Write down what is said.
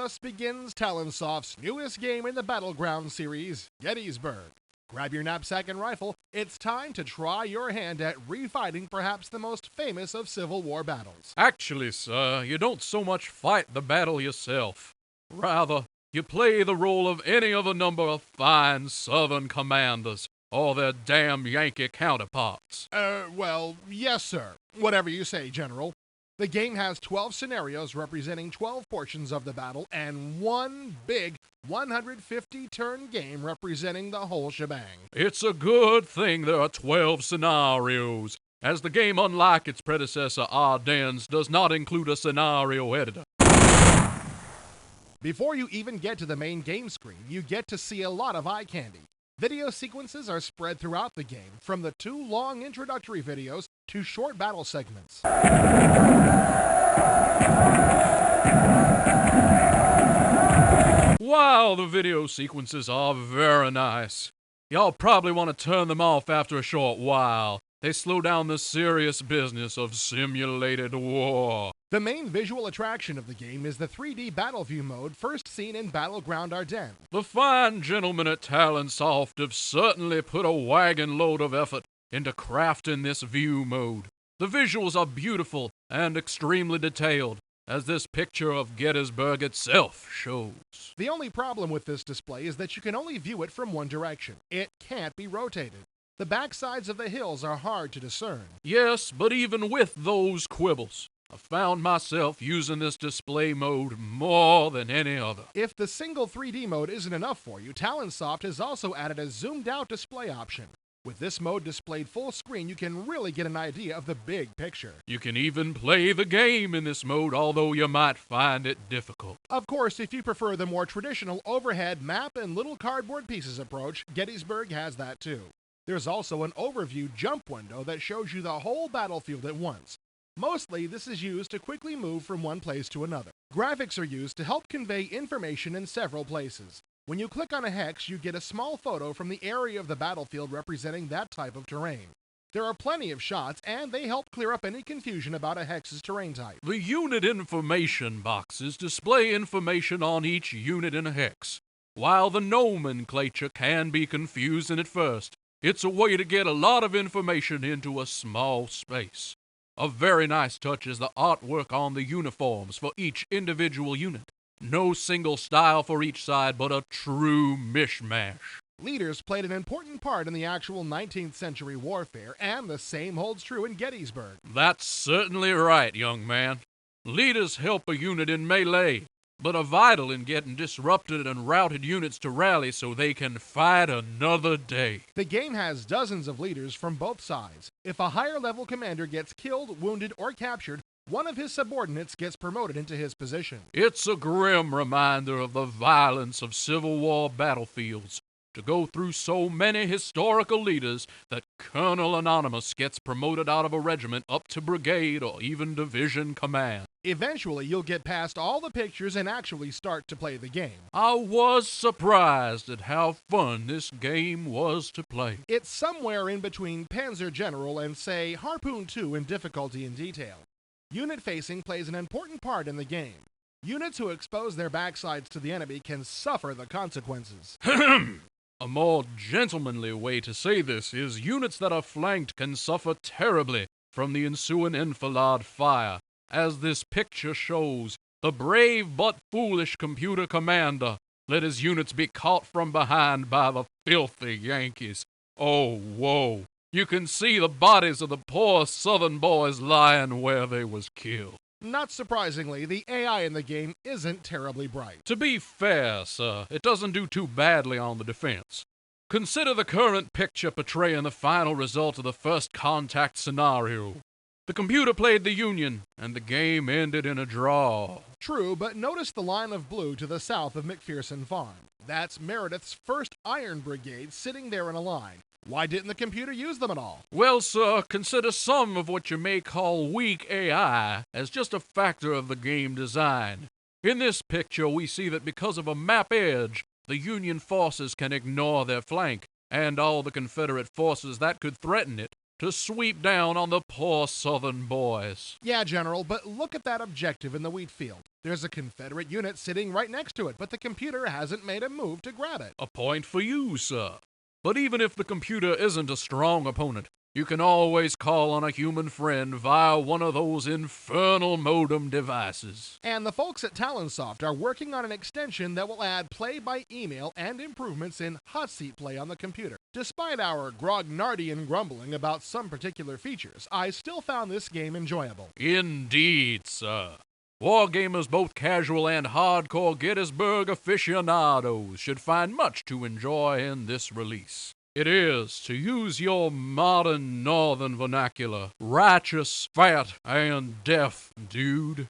thus begins Talonsoft's newest game in the Battleground series, Gettysburg. Grab your knapsack and rifle, it's time to try your hand at refighting perhaps the most famous of Civil War battles. Actually, sir, you don't so much fight the battle yourself. Rather, you play the role of any of a number of fine Southern commanders, or their damn Yankee counterparts. Well, yes, sir. Whatever you say, General. The game has 12 scenarios representing 12 portions of the battle, and one big 150-turn game representing the whole shebang. It's a good thing there are 12 scenarios, as the game, unlike its predecessor Ardennes, does not include a scenario editor. Before you even get to the main game screen, you get to see a lot of eye candy. Video sequences are spread throughout the game, from the 2 long introductory videos to short battle segments. Wow, the video sequences are very nice. Y'all probably want to turn them off after a short while. They slow down the serious business of simulated war. The main visual attraction of the game is the 3D battle view mode first seen in Battleground Ardennes. The fine gentlemen at Talonsoft have certainly put a wagon load of effort into crafting this view mode. The visuals are beautiful and extremely detailed, as this picture of Gettysburg itself shows. The only problem with this display is that you can only view it from one direction. It can't be rotated. The backsides of the hills are hard to discern. Yes, but even with those quibbles, I found myself using this display mode more than any other. If the single 3D mode isn't enough for you, Talonsoft has also added a zoomed-out display option. With this mode displayed full screen, you can really get an idea of the big picture. You can even play the game in this mode, although you might find it difficult. Of course, if you prefer the more traditional overhead map and little cardboard pieces approach, Gettysburg has that too. There's also an overview jump window that shows you the whole battlefield at once. Mostly, this is used to quickly move from one place to another. Graphics are used to help convey information in several places. When you click on a hex, you get a small photo from the area of the battlefield representing that type of terrain. There are plenty of shots, and they help clear up any confusion about a hex's terrain type. The unit information boxes display information on each unit in a hex. While the nomenclature can be confusing at first, it's a way to get a lot of information into a small space. A very nice touch is the artwork on the uniforms for each individual unit. No single style for each side, but a true mishmash. Leaders played an important part in the actual 19th century warfare, and the same holds true in Gettysburg. That's certainly right, young man. Leaders help a unit in melee, but are vital in getting disrupted and routed units to rally so they can fight another day. The game has dozens of leaders from both sides. If a higher level commander gets killed, wounded, or captured, one of his subordinates gets promoted into his position. It's a grim reminder of the violence of Civil War battlefields to go through so many historical leaders that Colonel Anonymous gets promoted out of a regiment up to brigade or even division command. Eventually, you'll get past all the pictures and actually start to play the game. I was surprised at how fun this game was to play. It's somewhere in between Panzer General and, say, Harpoon 2 in difficulty and detail. Unit facing plays an important part in the game. Units who expose their backsides to the enemy can suffer the consequences. A more gentlemanly way to say this is units that are flanked can suffer terribly from the ensuing enfilade fire. As this picture shows, the brave but foolish computer commander let his units be caught from behind by the filthy Yankees. Oh, woe! You can see the bodies of the poor Southern boys lying where they was killed. Not surprisingly, the AI in the game isn't terribly bright. To be fair, sir, it doesn't do too badly on the defense. Consider the current picture portraying the final result of the first contact scenario. The computer played the Union, and the game ended in a draw. True, but notice the line of blue to the south of McPherson Farm. That's Meredith's 1st Iron Brigade sitting there in a line. Why didn't the computer use them at all? Well, sir, consider some of what you may call weak AI as just a factor of the game design. In this picture, we see that because of a map edge, the Union forces can ignore their flank, and all the Confederate forces that could threaten it to sweep down on the poor Southern boys. Yeah, General, but look at that objective in the wheat field. There's a Confederate unit sitting right next to it, but the computer hasn't made a move to grab it. A point for you, sir. But even if the computer isn't a strong opponent, you can always call on a human friend via one of those infernal modem devices. And the folks at Talonsoft are working on an extension that will add play by email and improvements in hot seat play on the computer. Despite our grognardian grumbling about some particular features, I still found this game enjoyable. Indeed, sir. Wargamers, both casual and hardcore Gettysburg aficionados, should find much to enjoy in this release. It is, to use your modern northern vernacular, righteous, fat, and deaf, dude.